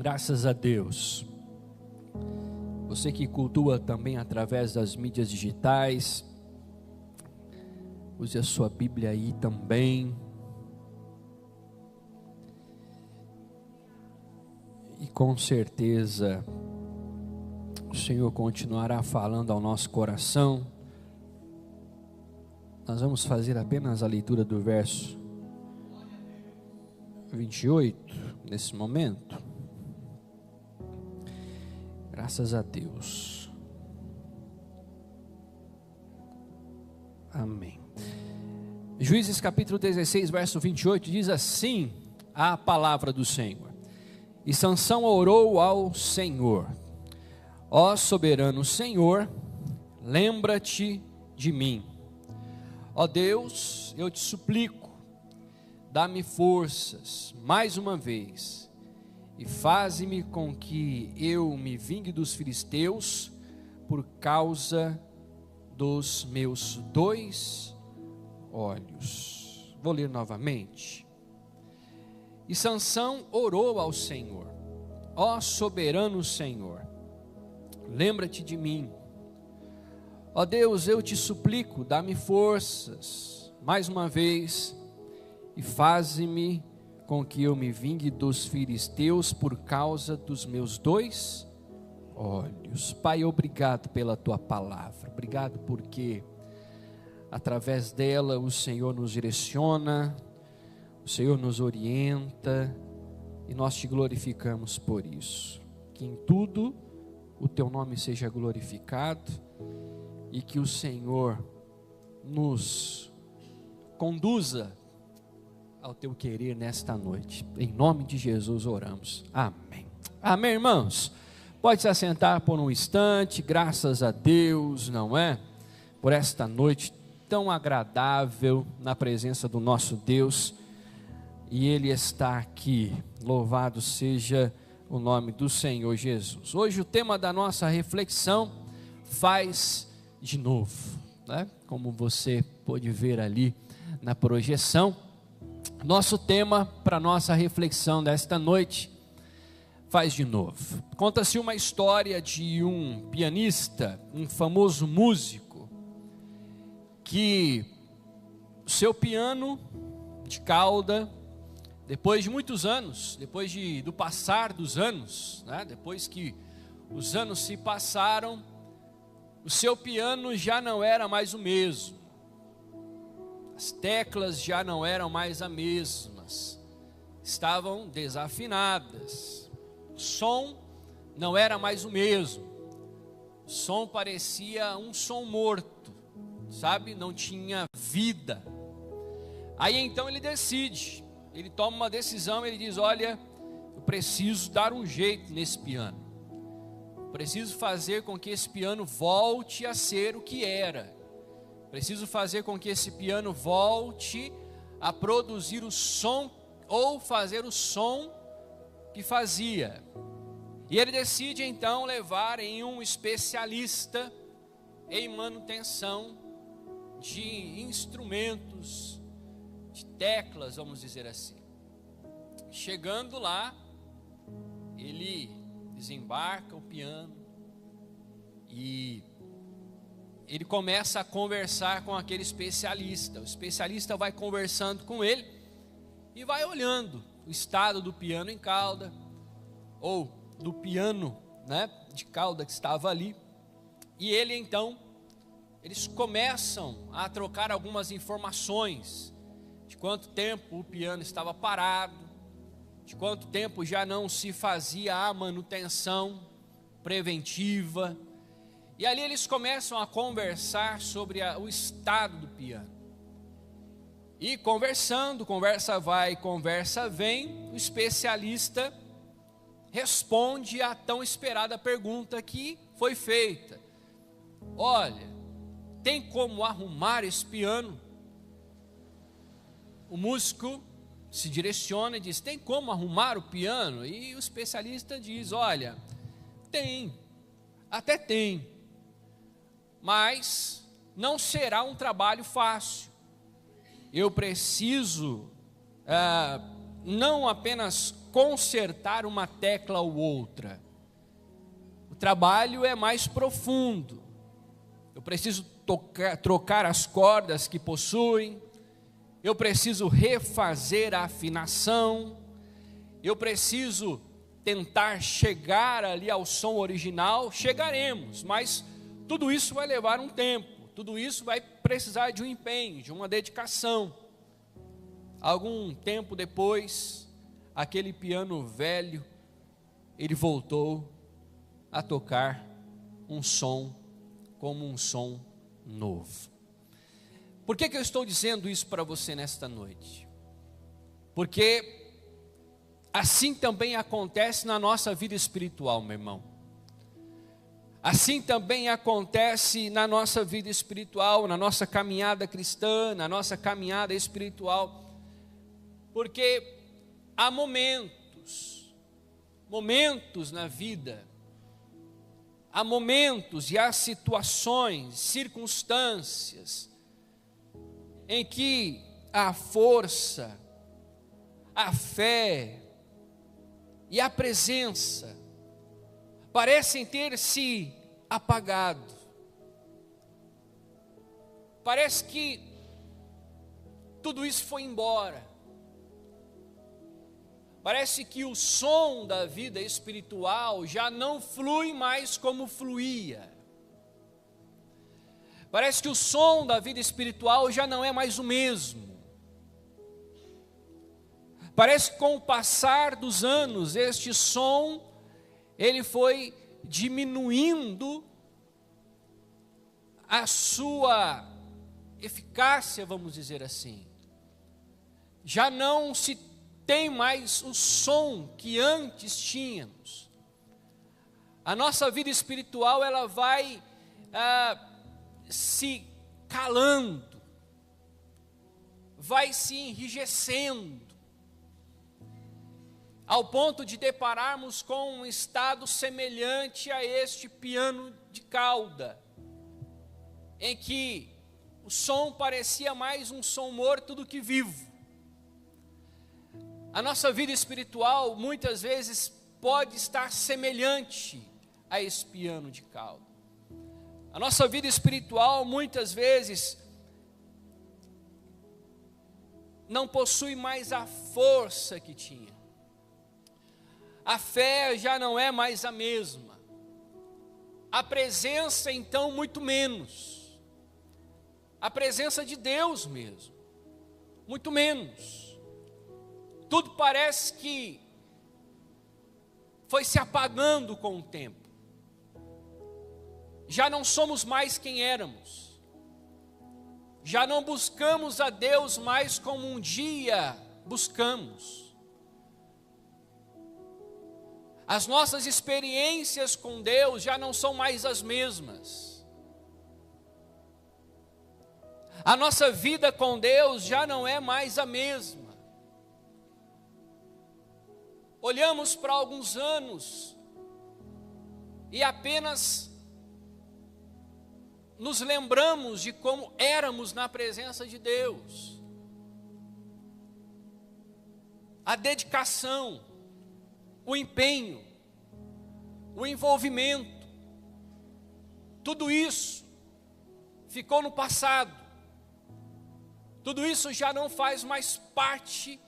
Graças a Deus. Você que cultua também através das mídias digitais, use a sua Bíblia aí também. E com certeza o Senhor continuará falando ao nosso coração. Nós vamos fazer apenas a leitura do verso 28 nesse momento. Graças a Deus. Amém. Juízes capítulo 16, verso 28 diz assim a palavra do Senhor: E Sansão orou ao Senhor: Ó soberano Senhor, lembra-te de mim. Ó Deus, eu te suplico, dá-me forças mais uma vez e faze-me com que eu me vingue dos filisteus por causa dos meus 2 olhos. Vou ler novamente. E Sansão orou ao Senhor: Ó soberano Senhor, lembra-te de mim. Ó Deus, eu te suplico, dá-me forças mais uma vez e faze-me com que eu me vingue dos filisteus por causa dos meus 2 olhos. Pai, obrigado pela tua palavra. Obrigado porque através dela o Senhor nos direciona, o Senhor nos orienta e nós te glorificamos por isso. Que em tudo o teu nome seja glorificado e que o Senhor nos conduza ao teu querer nesta noite. Em nome de Jesus oramos. Amém. Amém, irmãos. Pode se assentar por um instante. Graças a Deus, não é? Por esta noite tão agradável na presença do nosso Deus. E Ele está aqui. Louvado seja o nome do Senhor Jesus. Hoje o tema da nossa reflexão: faz de novo, né? Como você pôde ver ali na projeção, nosso tema para nossa reflexão desta noite: faz de novo. Conta-se uma história de um pianista, um famoso músico, que o seu piano de cauda, depois de muitos anos, depois do passar dos anos, né? Depois que os anos se passaram, o seu piano já não era mais o mesmo, as teclas já não eram mais as mesmas, estavam desafinadas, o som não era mais o mesmo, o som parecia um som morto, sabe, não tinha vida. Aí então ele decide, ele toma uma decisão, ele diz: olha, eu preciso dar um jeito nesse piano, preciso fazer com que esse piano volte a ser o que era, preciso fazer com que esse piano volte a produzir o som, ou fazer o som que fazia. E ele decide então levar em um especialista em manutenção de instrumentos, de teclas, vamos dizer assim. Chegando lá, ele desembarca o piano e ele começa a conversar com aquele especialista. O especialista vai conversando com ele e vai olhando o estado do piano em cauda, ou do piano, né, de cauda que estava ali. E ele então, eles começam a trocar algumas informações de quanto tempo o piano estava parado, de quanto tempo já não se fazia a manutenção preventiva. E ali eles começam a conversar sobre o estado do piano. E conversando, conversa vai, conversa vem, o especialista responde à tão esperada pergunta que foi feita: olha, tem como arrumar esse piano? O músico se direciona e diz: tem como arrumar o piano? E o especialista diz: olha, tem, até tem, mas não será um trabalho fácil. Eu preciso não apenas consertar uma tecla ou outra. O trabalho é mais profundo. Eu preciso trocar as cordas que possuem, eu preciso refazer a afinação, eu preciso tentar chegar ali ao som original. Chegaremos, mas tudo isso vai levar um tempo, tudo isso vai precisar de um empenho, de uma dedicação. Algum tempo depois, aquele piano velho, ele voltou a tocar um som como um som novo. Por que eu estou dizendo isso para você nesta noite? Porque assim também acontece na nossa vida espiritual, meu irmão. Assim também acontece na nossa vida espiritual, na nossa caminhada cristã, na nossa caminhada espiritual. Porque há momentos na vida, há momentos e há situações, circunstâncias, em que a força, a fé e a presença parecem ter se apagado. Parece que tudo isso foi embora. Parece que o som da vida espiritual já não flui mais como fluía. Parece que o som da vida espiritual já não é mais o mesmo. Parece que com o passar dos anos, este som, ele foi diminuindo a sua eficácia, vamos dizer assim. Já não se tem mais o som que antes tínhamos. A nossa vida espiritual, ela vai se calando, vai se enrijecendo, ao ponto de depararmos com um estado semelhante a este piano de cauda, em que o som parecia mais um som morto do que vivo. A nossa vida espiritual muitas vezes pode estar semelhante a esse piano de cauda. A nossa vida espiritual muitas vezes não possui mais a força que tinha. A fé já não é mais a mesma. A presença então muito menos. A presença de Deus mesmo, muito menos. Tudo parece que foi se apagando com o tempo. Já não somos mais quem éramos. Já não buscamos a Deus mais como um dia buscamos. As nossas experiências com Deus já não são mais as mesmas. A nossa vida com Deus já não é mais a mesma. Olhamos para alguns anos e apenas nos lembramos de como éramos na presença de Deus. A dedicação, o empenho, o envolvimento, tudo isso ficou no passado. Tudo isso já não faz mais parte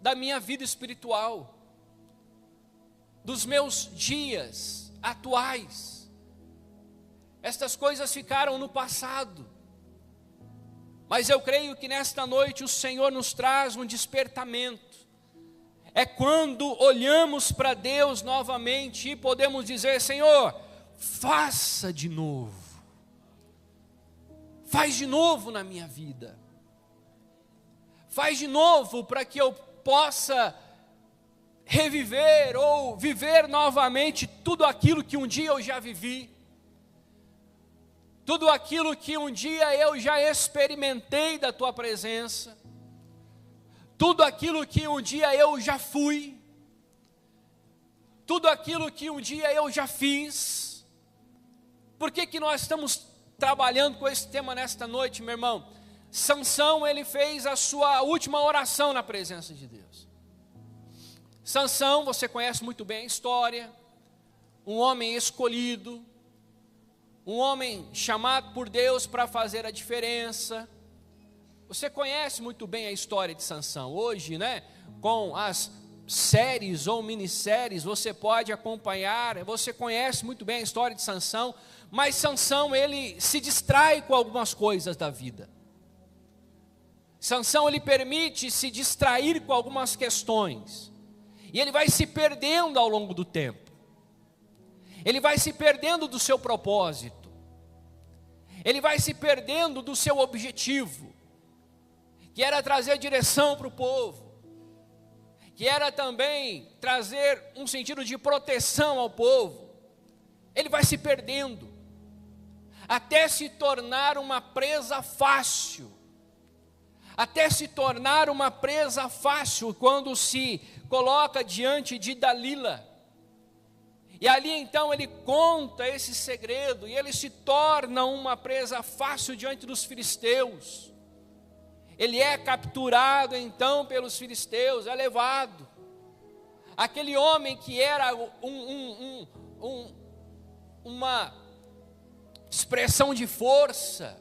da minha vida espiritual, dos meus dias atuais. Estas coisas ficaram no passado. Mas eu creio que nesta noite o Senhor nos traz um despertamento. É quando olhamos para Deus novamente e podemos dizer: Senhor, faça de novo. Faz de novo na minha vida. Faz de novo para que eu possa reviver ou viver novamente tudo aquilo que um dia eu já vivi. Tudo aquilo que um dia eu já experimentei da Tua presença. Tudo aquilo que um dia eu já fui. Tudo aquilo que um dia eu já fiz. Por que nós estamos trabalhando com esse tema nesta noite, meu irmão? Sansão, ele fez a sua última oração na presença de Deus. Sansão, você conhece muito bem a história, um homem escolhido, um homem chamado por Deus para fazer a diferença. Você conhece muito bem a história de Sansão. Hoje, né, com as séries ou minisséries, você pode acompanhar, você conhece muito bem a história de Sansão, mas Sansão, ele se distrai com algumas coisas da vida. Sansão, ele permite se distrair com algumas questões, e ele vai se perdendo ao longo do tempo, ele vai se perdendo do seu propósito, ele vai se perdendo do seu objetivo, que era trazer direção para o povo, que era também trazer um sentido de proteção ao povo. Ele vai se perdendo, até se tornar uma presa fácil, quando se coloca diante de Dalila. E ali então ele conta esse segredo, e ele se torna uma presa fácil diante dos filisteus. Ele é capturado então pelos filisteus, é levado. Aquele homem que era uma expressão de força,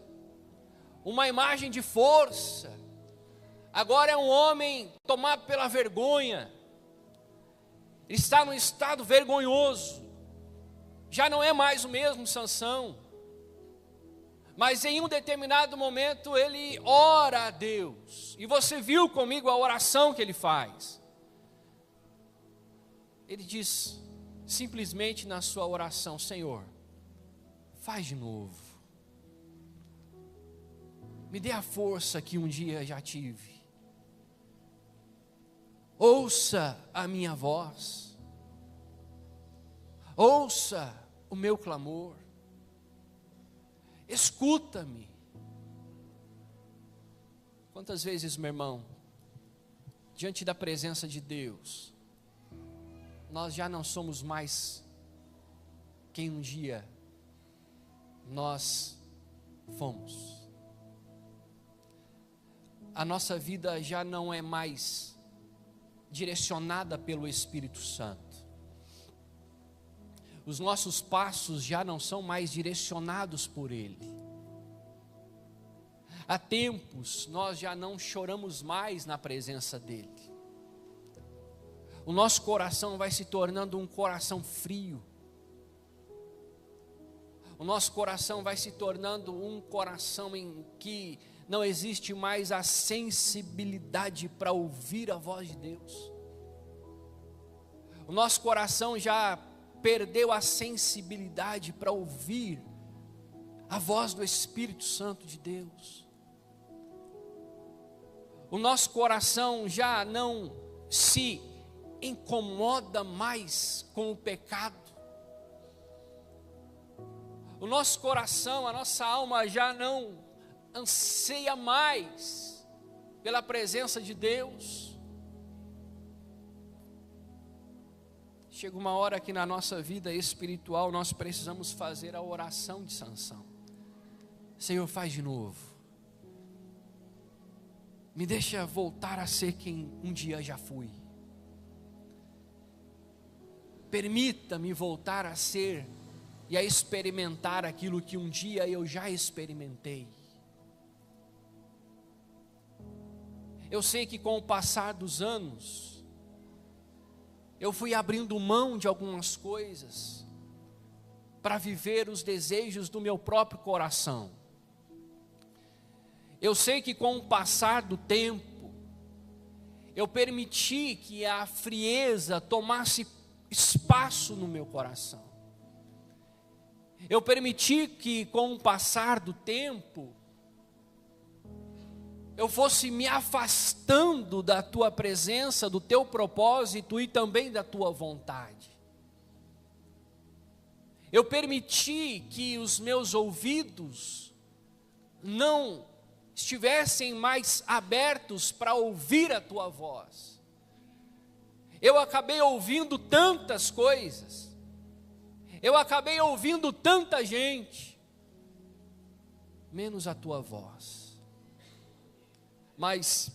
uma imagem de força, agora é um homem tomado pela vergonha. Ele está num estado vergonhoso, já não é mais o mesmo Sansão. Mas em um determinado momento ele ora a Deus, e você viu comigo a oração que ele faz. Ele diz simplesmente na sua oração: Senhor, faz de novo, me dê a força que um dia já tive, ouça a minha voz, ouça o meu clamor, escuta-me. Quantas vezes, meu irmão, diante da presença de Deus, nós já não somos mais quem um dia nós fomos. A nossa vida já não é mais direcionada pelo Espírito Santo. Os nossos passos já não são mais direcionados por Ele. Há tempos nós já não choramos mais na presença dEle. O nosso coração vai se tornando um coração frio. O nosso coração vai se tornando um coração em que não existe mais a sensibilidade para ouvir a voz de Deus. O nosso coração já perdeu a sensibilidade para ouvir a voz do Espírito Santo de Deus. O nosso coração já não se incomoda mais com o pecado. O nosso coração, a nossa alma já não anseia mais pela presença de Deus. Chega uma hora que na nossa vida espiritual nós precisamos fazer a oração de Sansão. Senhor, faz de novo. Me deixa voltar a ser quem um dia já fui. Permita-me voltar a ser e a experimentar aquilo que um dia eu já experimentei. Eu sei que com o passar dos anos, eu fui abrindo mão de algumas coisas para viver os desejos do meu próprio coração. Eu sei que com o passar do tempo, eu permiti que a frieza tomasse espaço no meu coração. Eu permiti que com o passar do tempo, eu fosse me afastando da tua presença, do teu propósito e também da tua vontade. Eu permiti que os meus ouvidos não estivessem mais abertos para ouvir a tua voz. Eu acabei ouvindo tantas coisas, eu acabei ouvindo tanta gente, menos a tua voz. Mas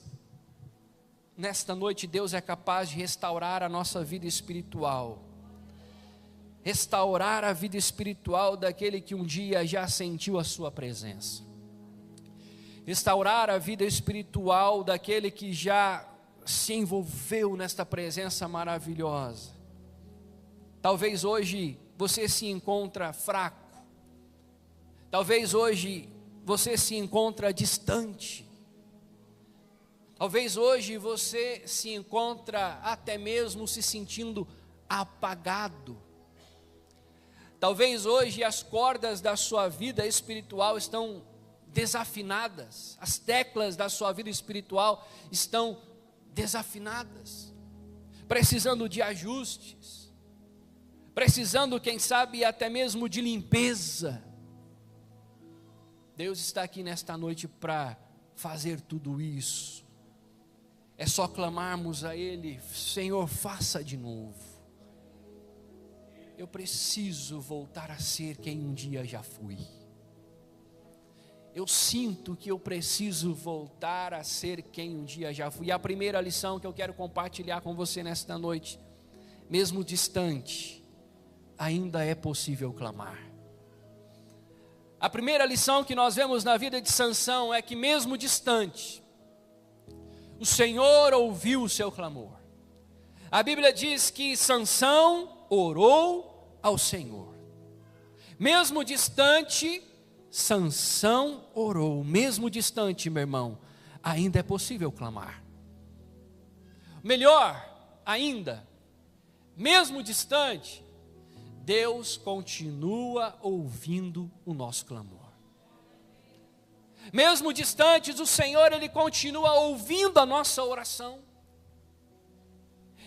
nesta noite Deus é capaz de restaurar a nossa vida espiritual. Restaurar a vida espiritual daquele que um dia já sentiu a sua presença. Restaurar a vida espiritual daquele que já se envolveu nesta presença maravilhosa. Talvez hoje você se encontra fraco. Talvez hoje você se encontra distante. Talvez hoje você se encontra até mesmo se sentindo apagado. Talvez hoje as cordas da sua vida espiritual estão desafinadas. As teclas da sua vida espiritual estão desafinadas. Precisando de ajustes. Precisando, quem sabe, até mesmo de limpeza. Deus está aqui nesta noite para fazer tudo isso. É só clamarmos a Ele: Senhor, faça de novo. Eu preciso voltar a ser quem um dia já fui. Eu sinto que eu preciso voltar a ser quem um dia já fui. E a primeira lição que eu quero compartilhar com você nesta noite: mesmo distante, ainda é possível clamar. A primeira lição que nós vemos na vida de Sansão é que mesmo distante, o Senhor ouviu o seu clamor. A Bíblia diz que Sansão orou ao Senhor. Mesmo distante, Sansão orou. Mesmo distante, meu irmão, ainda é possível clamar. Melhor ainda, mesmo distante, Deus continua ouvindo o nosso clamor. Mesmo distantes, o Senhor, Ele continua ouvindo a nossa oração.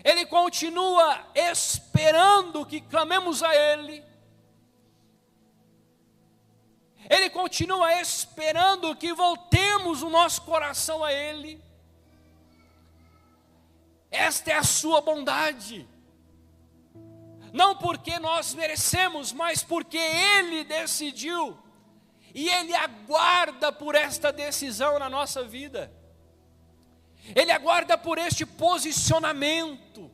Ele continua esperando que clamemos a Ele. Ele continua esperando que voltemos o nosso coração a Ele. Esta é a sua bondade. Não porque nós merecemos, mas porque Ele decidiu. E Ele aguarda por esta decisão na nossa vida. Ele aguarda por este posicionamento.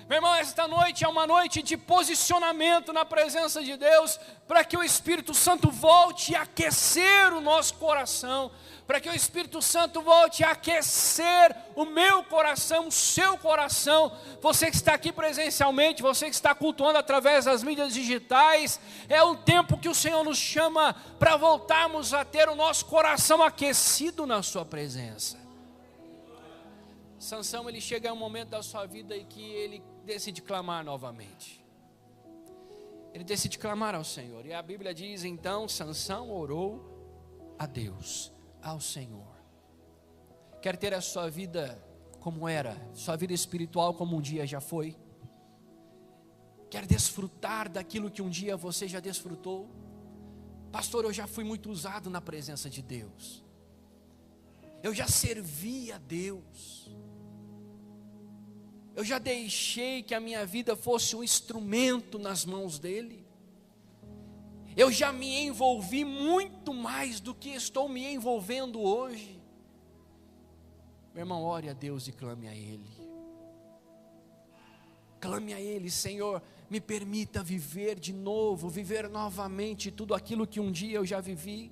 Meu irmão, esta noite é uma noite de posicionamento na presença de Deus, para que o Espírito Santo volte a aquecer o nosso coração, para que o Espírito Santo volte a aquecer o meu coração, o seu coração. Você que está aqui presencialmente, você que está cultuando através das mídias digitais, é um tempo que o Senhor nos chama para voltarmos a ter o nosso coração aquecido na sua presença. Sansão, ele chega a um momento da sua vida em que ele decide clamar novamente. Ele decide clamar ao Senhor. E a Bíblia diz, então, Sansão orou a Deus, ao Senhor. Quer ter a sua vida como era, sua vida espiritual como um dia já foi? Quer desfrutar daquilo que um dia você já desfrutou? Pastor, eu já fui muito usado na presença de Deus. Eu já servi a Deus. Eu já deixei que a minha vida fosse um instrumento nas mãos dEle. Eu já me envolvi muito mais do que estou me envolvendo hoje. Meu irmão, ore a Deus e clame a Ele. Clame a Ele: Senhor, me permita viver de novo, viver novamente tudo aquilo que um dia eu já vivi.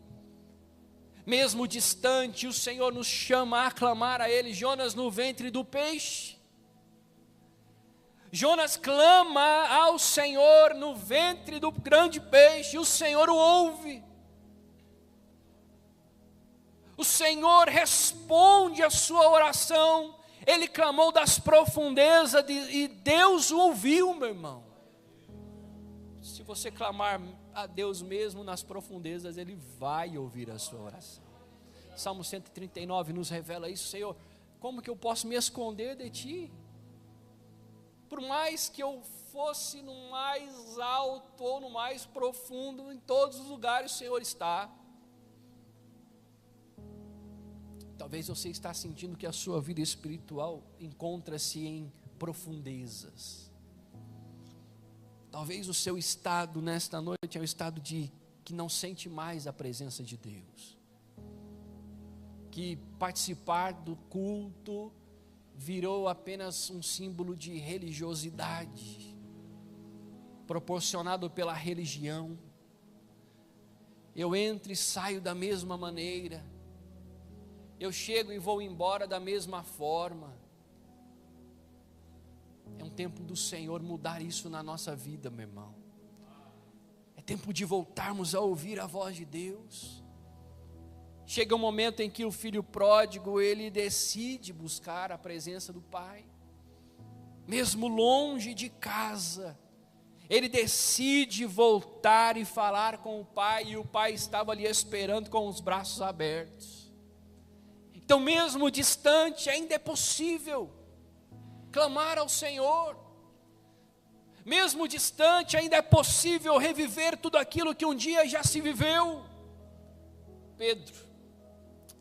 Mesmo distante, o Senhor nos chama a clamar a Ele. Jonas no ventre do peixe. Jonas clama ao Senhor no ventre do grande peixe, e o Senhor o ouve. O Senhor responde a sua oração. Ele clamou das profundezas e Deus o ouviu, meu irmão. Se você clamar a Deus mesmo nas profundezas, Ele vai ouvir a sua oração. Salmo 139 nos revela isso. Senhor, como que eu posso me esconder de Ti? Por mais que eu fosse no mais alto ou no mais profundo, em todos os lugares o Senhor está. Talvez você está sentindo que a sua vida espiritual encontra-se em profundezas. Talvez o seu estado nesta noite é um estado de que não sente mais a presença de Deus. que participar do culto virou apenas um símbolo de religiosidade, proporcionado pela religião. Eu entro e saio da mesma maneira, eu chego e vou embora da mesma forma. É um tempo do Senhor mudar isso na nossa vida, meu irmão. É tempo de voltarmos a ouvir a voz de Deus. Chega um momento em que o filho pródigo, ele decide buscar a presença do pai, mesmo longe de casa, ele decide voltar e falar com o pai, e o pai estava ali esperando com os braços abertos. Então, mesmo distante, ainda é possível clamar ao Senhor. Mesmo distante, ainda é possível reviver tudo aquilo que um dia já se viveu. Pedro,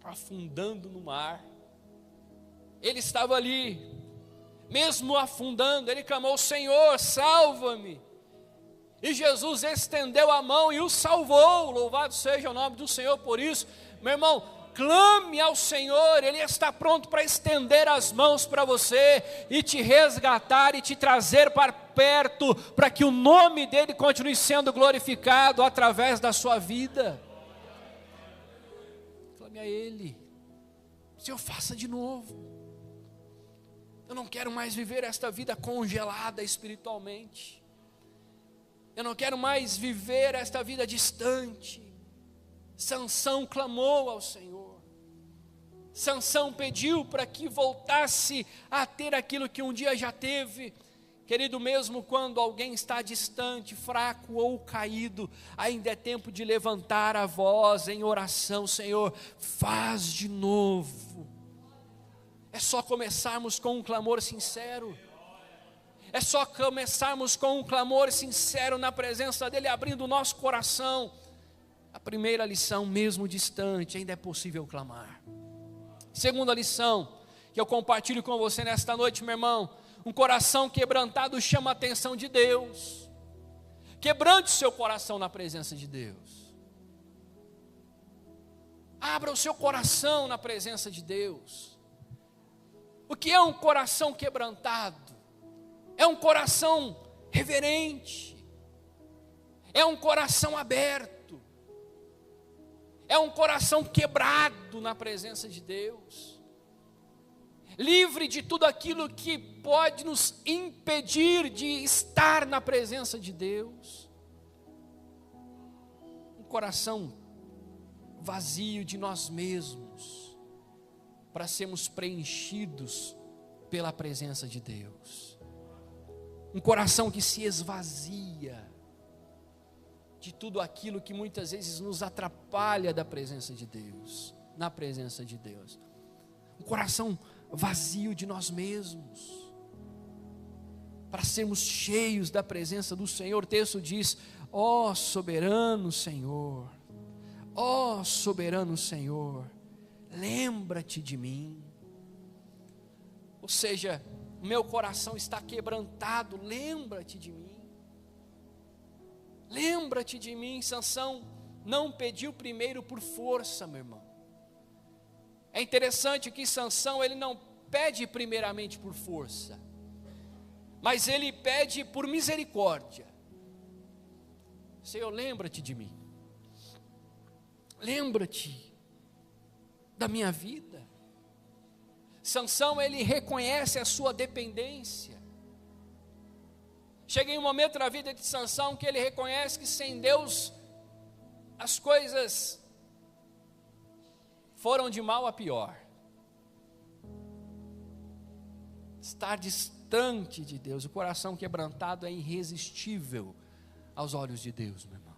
afundando no mar, ele estava ali, mesmo afundando, ele clamou: Senhor, salva-me. E Jesus estendeu a mão e o salvou. Louvado seja o nome do Senhor por isso. Meu irmão, clame ao Senhor, Ele está pronto para estender as mãos para você e te resgatar e te trazer para perto, para que o nome dEle continue sendo glorificado através da sua vida. Clame a Ele: Senhor, faça de novo. Eu não quero mais viver esta vida congelada espiritualmente. Eu não quero mais viver esta vida distante. Sansão clamou ao Senhor. Sansão pediu para que voltasse a ter aquilo que um dia já teve. Querido, mesmo quando alguém está distante, fraco ou caído, ainda é tempo de levantar a voz em oração: Senhor, faz de novo. É só começarmos com um clamor sincero. É só começarmos com um clamor sincero na presença dEle, abrindo o nosso coração. A primeira lição: mesmo distante, ainda é possível clamar. Segunda lição que eu compartilho com você nesta noite, meu irmão: um coração quebrantado chama a atenção de Deus. Quebrante o seu coração na presença de Deus. Abra o seu coração na presença de Deus. O que é um coração quebrantado? É um coração reverente, é um coração aberto, é um coração quebrado na presença de Deus, livre de tudo aquilo que pode nos impedir de estar na presença de Deus. Um coração vazio de nós mesmos, para sermos preenchidos pela presença de Deus. Um coração que se esvazia de tudo aquilo que muitas vezes nos atrapalha da presença de Deus, na presença de Deus. Um coração vazio de nós mesmos, para sermos cheios da presença do Senhor. O texto diz: ó soberano Senhor, ó soberano Senhor, lembra-te de mim. Ou seja, meu coração está quebrantado, lembra-te de mim. Lembra-te de mim. Sansão não pediu primeiro por força, meu irmão. É interessante que Sansão, ele não pede primeiramente por força, mas ele pede por misericórdia. Senhor, lembra-te de mim. Lembra-te da minha vida. Sansão, ele reconhece a sua dependência. Chega em um momento na vida de Sansão que ele reconhece que sem Deus as coisas foram de mal a pior. Estar distante de Deus, o coração quebrantado é irresistível aos olhos de Deus, meu irmão.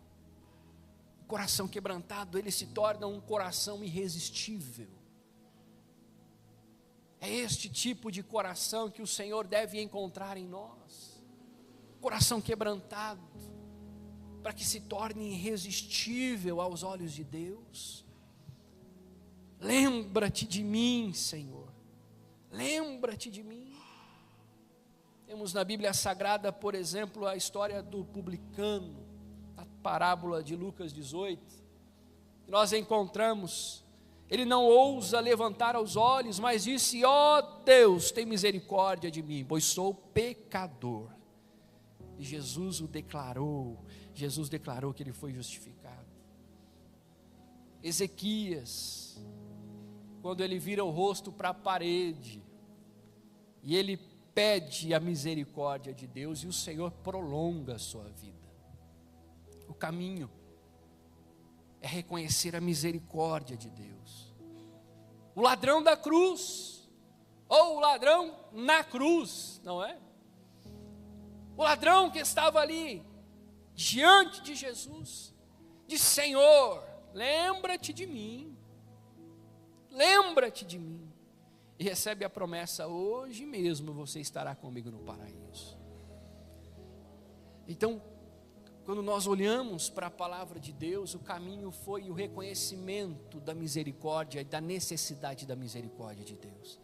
O coração quebrantado, ele se torna um coração irresistível. É este tipo de coração que o Senhor deve encontrar em nós. Coração quebrantado, para que se torne irresistível aos olhos de Deus. Lembra-te de mim, Senhor. Lembra-te de mim. Temos na Bíblia Sagrada, por exemplo, a história do publicano, a parábola de Lucas 18. Nós encontramos Ele não ousa levantar os olhos, mas disse: ó Deus, tem misericórdia de mim, pois sou pecador. E Jesus declarou que ele foi justificado. Ezequias, quando ele vira o rosto para a parede, e ele pede a misericórdia de Deus, e o Senhor prolonga a sua vida. O caminho é reconhecer a misericórdia de Deus. O ladrão da cruz, ou o ladrão na cruz, não é? O ladrão que estava ali, diante de Jesus, disse: Senhor, lembra-te de mim, lembra-te de mim. E recebe a promessa: hoje mesmo você estará comigo no paraíso. Então, quando nós olhamos para a palavra de Deus, o caminho foi o reconhecimento da misericórdia e da necessidade da misericórdia de Deus.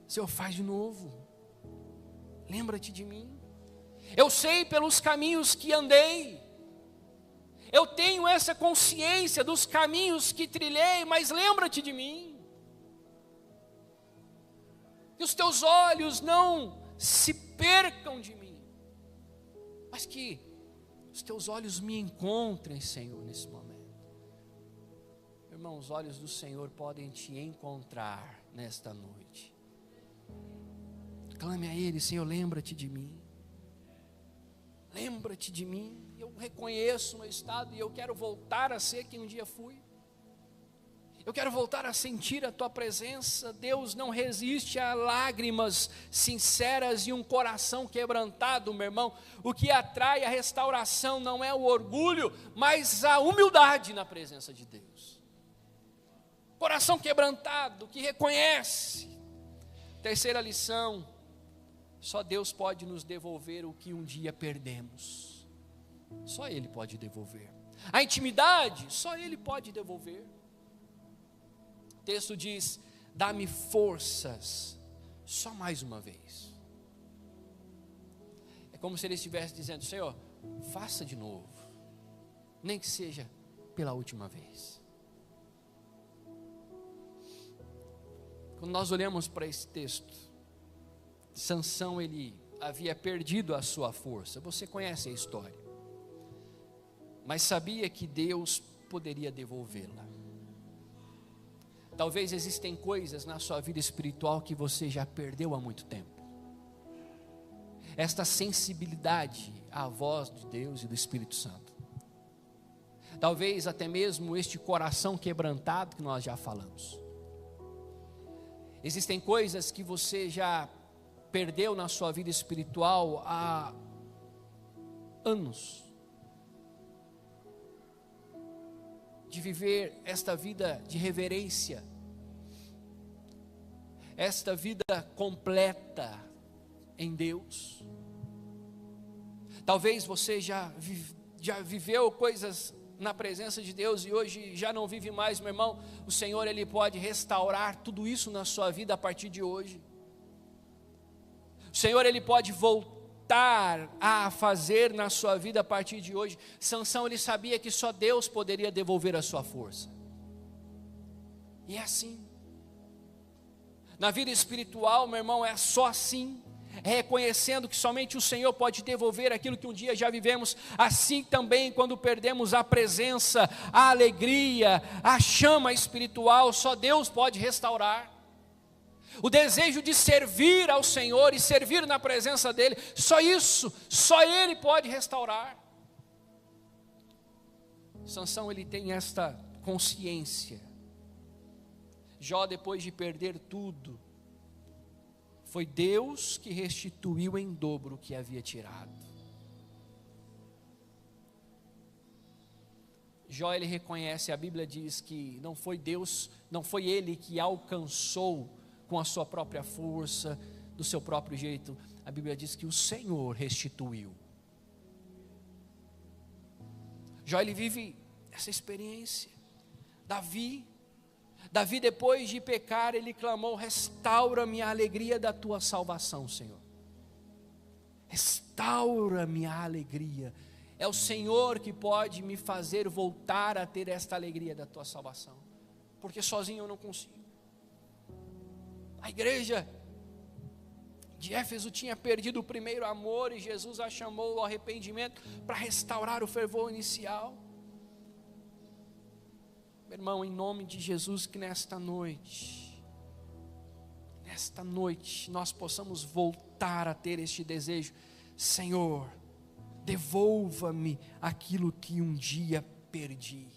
Senhor, faz de novo, lembra-te de mim. Eu sei pelos caminhos que andei, eu tenho essa consciência dos caminhos que trilhei, mas lembra-te de mim. Que os teus olhos não se percam de mim, mas que os teus olhos me encontrem, Senhor, nesse momento. Irmão, os olhos do Senhor podem te encontrar nesta noite. Clame a Ele: Senhor, lembra-te de mim. Lembra-te de mim. Eu reconheço o meu estado e eu quero voltar a ser quem um dia fui. Eu quero voltar a sentir a tua presença. Deus não resiste a lágrimas sinceras e um coração quebrantado, meu irmão. O que atrai a restauração não é o orgulho, mas a humildade na presença de Deus. Coração quebrantado, que reconhece. Terceira lição: só Deus pode nos devolver o que um dia perdemos. Só Ele pode devolver. A intimidade, só Ele pode devolver. O texto diz: dá-me forças, só mais uma vez. É como se Ele estivesse dizendo: Senhor, faça de novo, nem que seja pela última vez. Quando nós olhamos para esse texto, Sansão, ele havia perdido a sua força. Você conhece a história, mas sabia que Deus poderia devolvê-la. Talvez existem coisas na sua vida espiritual que você já perdeu há muito tempo. Esta sensibilidade à voz de Deus e do Espírito Santo. Talvez até mesmo este coração quebrantado que nós já falamos. Existem coisas que você já perdeu na sua vida espiritual há anos. De viver esta vida de reverência, esta vida completa em Deus. Talvez você já viveu coisas na presença de Deus e hoje já não vive mais, meu irmão. O Senhor, Ele pode restaurar tudo isso na sua vida a partir de hoje. O Senhor, Ele pode voltar a fazer na sua vida a partir de hoje. Sansão, ele sabia que só Deus poderia devolver a sua força. E é assim. Na vida espiritual, meu irmão, é só assim. É reconhecendo que somente o Senhor pode devolver aquilo que um dia já vivemos. Assim também quando perdemos a presença, a alegria, a chama espiritual, só Deus pode restaurar. O desejo de servir ao Senhor e servir na presença dEle, só isso, só Ele pode restaurar. Sansão, ele tem esta consciência. Jó, depois de perder tudo, foi Deus que restituiu em dobro o que havia tirado. Jó, ele reconhece, a Bíblia diz que não foi Deus, não foi ele que alcançou com a sua própria força, do seu próprio jeito. A Bíblia diz que o Senhor restituiu. Jó, ele vive essa experiência. Davi, depois de pecar, ele clamou: restaura-me a alegria da tua salvação, Senhor. Restaura-me a alegria. É o Senhor que pode me fazer voltar a ter esta alegria da tua salvação. porque sozinho eu não consigo. A igreja de Éfeso tinha perdido o primeiro amor e Jesus a chamou ao arrependimento para restaurar o fervor inicial. Meu irmão, em nome de Jesus, que nesta noite nós possamos voltar a ter este desejo. Senhor, devolva-me aquilo que um dia perdi.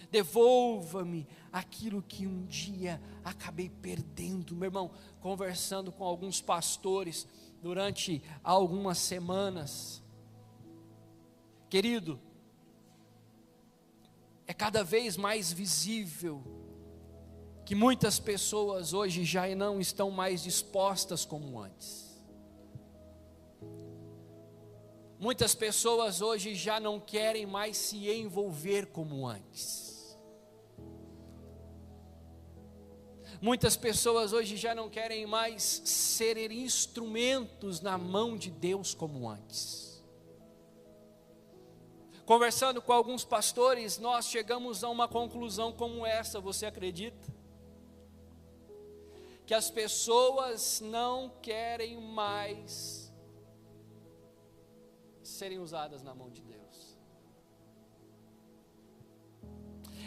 Devolva-me aquilo que um dia acabei perdendo. Meu irmão, conversando com alguns pastores durante algumas semanas, querido, é cada vez mais visível que muitas pessoas hoje já não estão mais dispostas como antes. Muitas pessoas hoje já não querem mais se envolver como antes. Muitas pessoas hoje já não querem mais ser instrumentos na mão de Deus como antes. Conversando com alguns pastores, nós chegamos a uma conclusão como essa, você acredita? Que as pessoas não querem mais serem usadas na mão de Deus.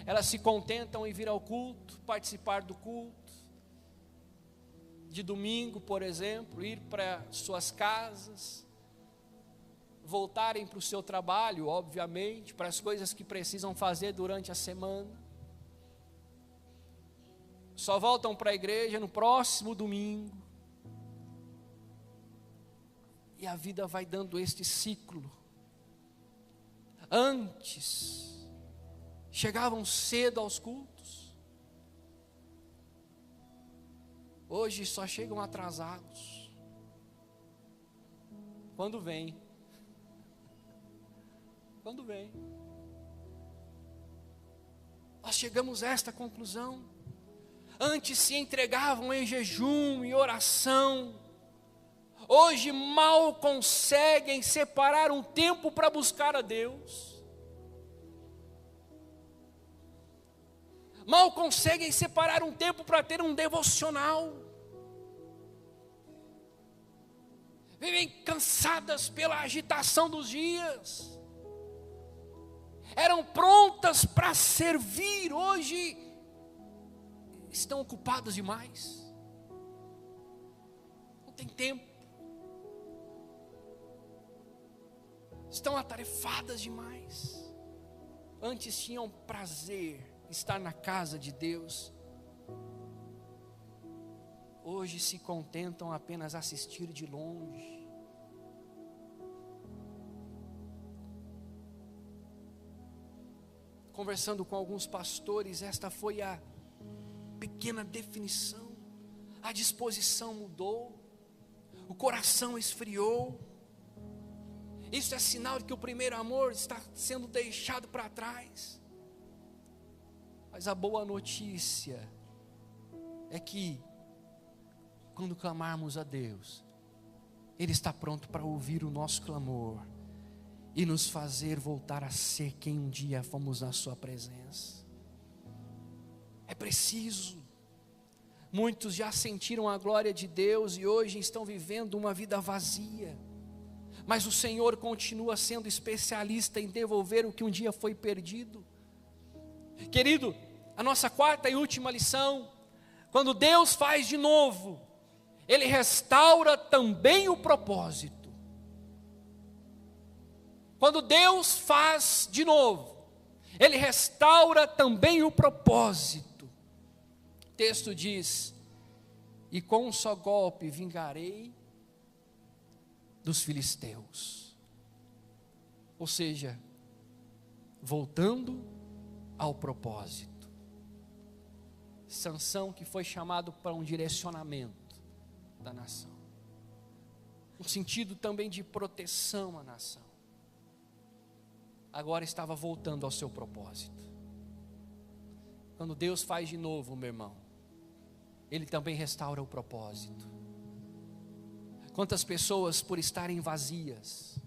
Elas se contentam em vir ao culto, participar do culto, de domingo, por exemplo, ir para suas casas, voltarem para o seu trabalho, obviamente, para as coisas que precisam fazer durante a semana. Só voltam para a igreja no próximo domingo. E a vida vai dando este ciclo. Antes, chegavam cedo aos cultos. Hoje só chegam atrasados. Quando vem. Nós chegamos a esta conclusão. Antes se entregavam em jejum e oração. Hoje mal conseguem separar um tempo para buscar a Deus. Mal conseguem separar um tempo para ter um devocional. Vivem cansadas pela agitação dos dias. Eram prontas para servir, hoje estão ocupadas demais. Não tem tempo. Estão atarefadas demais. Antes tinham prazer estar na casa de Deus. Hoje se contentam apenas assistir de longe. Conversando com alguns pastores, esta foi a pequena definição. A disposição mudou, o coração esfriou. Isso é sinal de que o primeiro amor está sendo deixado para trás. Mas a boa notícia é que quando clamarmos a Deus, Ele está pronto para ouvir o nosso clamor e nos fazer voltar a ser quem um dia fomos na sua presença. É preciso. Muitos já sentiram a glória de Deus e hoje estão vivendo uma vida vazia. Mas o Senhor continua sendo especialista em devolver o que um dia foi perdido. Querido, a nossa quarta e última lição: quando Deus faz de novo, Ele restaura também o propósito. Quando Deus faz de novo, Ele restaura também o propósito. O texto diz: e com um só golpe vingarei dos filisteus. Ou seja, voltando ao propósito. Sansão, que foi chamado para um direcionamento da nação, um sentido também de proteção à nação, agora estava voltando ao seu propósito. Quando Deus faz de novo, meu irmão, Ele também restaura o propósito. Quantas pessoas, por estarem vazias,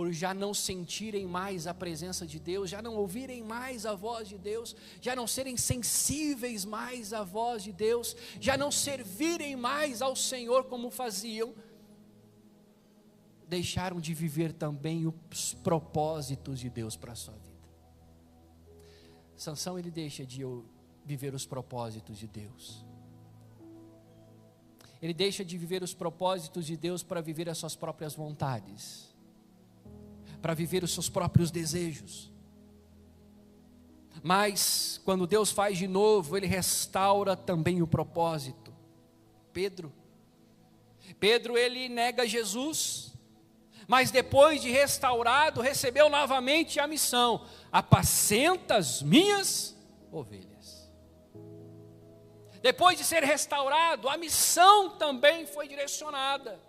por já não sentirem mais a presença de Deus, já não ouvirem mais a voz de Deus, já não serem sensíveis mais à voz de Deus, já não servirem mais ao Senhor como faziam, deixaram de viver também os propósitos de Deus para a sua vida. Sansão, ele deixa de viver os propósitos de Deus. Ele deixa de viver os propósitos de Deus para viver as suas próprias vontades, para viver os seus próprios desejos. Mas quando Deus faz de novo, Ele restaura também o propósito. Pedro, ele nega Jesus, mas depois de restaurado, recebeu novamente a missão: apacenta as minhas ovelhas. Depois de ser restaurado, a missão também foi direcionada.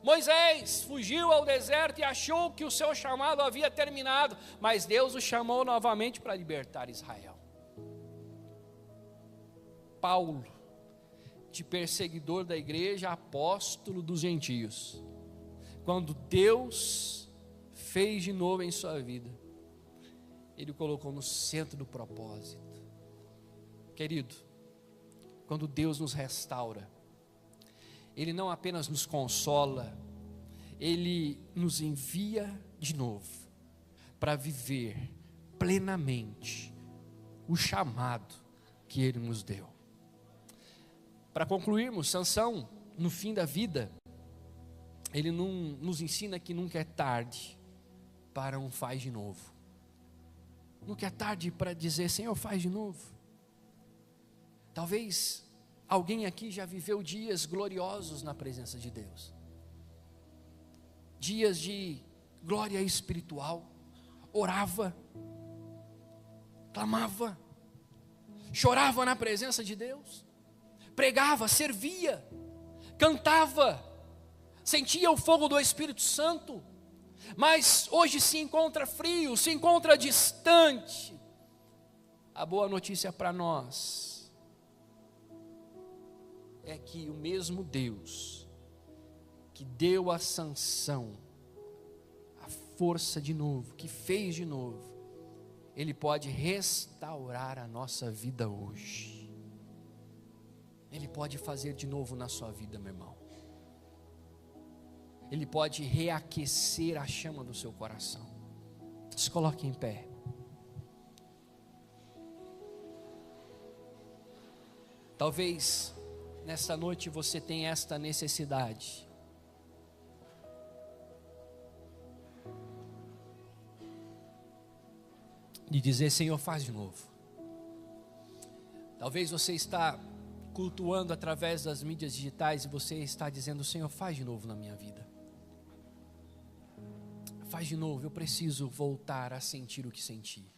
Moisés fugiu ao deserto e achou que o seu chamado havia terminado, mas Deus o chamou novamente para libertar Israel. Paulo, de perseguidor da igreja, apóstolo dos gentios, quando Deus fez de novo em sua vida, Ele o colocou no centro do propósito. Querido, quando Deus nos restaura, Ele não apenas nos consola, Ele nos envia de novo para viver plenamente o chamado que Ele nos deu. Para concluirmos, Sansão, no fim da vida, ele nos ensina que nunca é tarde para um faz de novo. Nunca é tarde para dizer: Senhor, faz de novo. Talvez alguém aqui já viveu dias gloriosos na presença de Deus, dias de glória espiritual, orava, clamava, chorava na presença de Deus, pregava, servia, cantava, sentia o fogo do Espírito Santo, mas hoje se encontra frio, se encontra distante. A boa notícia para nós é que o mesmo Deus que deu a Sansão a força de novo, que fez de novo, Ele pode restaurar a nossa vida hoje. Ele pode fazer de novo na sua vida, meu irmão. Ele pode reaquecer a chama do seu coração. Se coloque em pé. Talvez nesta noite você tenha esta necessidade. De dizer: Senhor, faz de novo. Talvez você está cultuando através das mídias digitais e você está dizendo: Senhor, faz de novo na minha vida. Faz de novo, eu preciso voltar a sentir o que senti.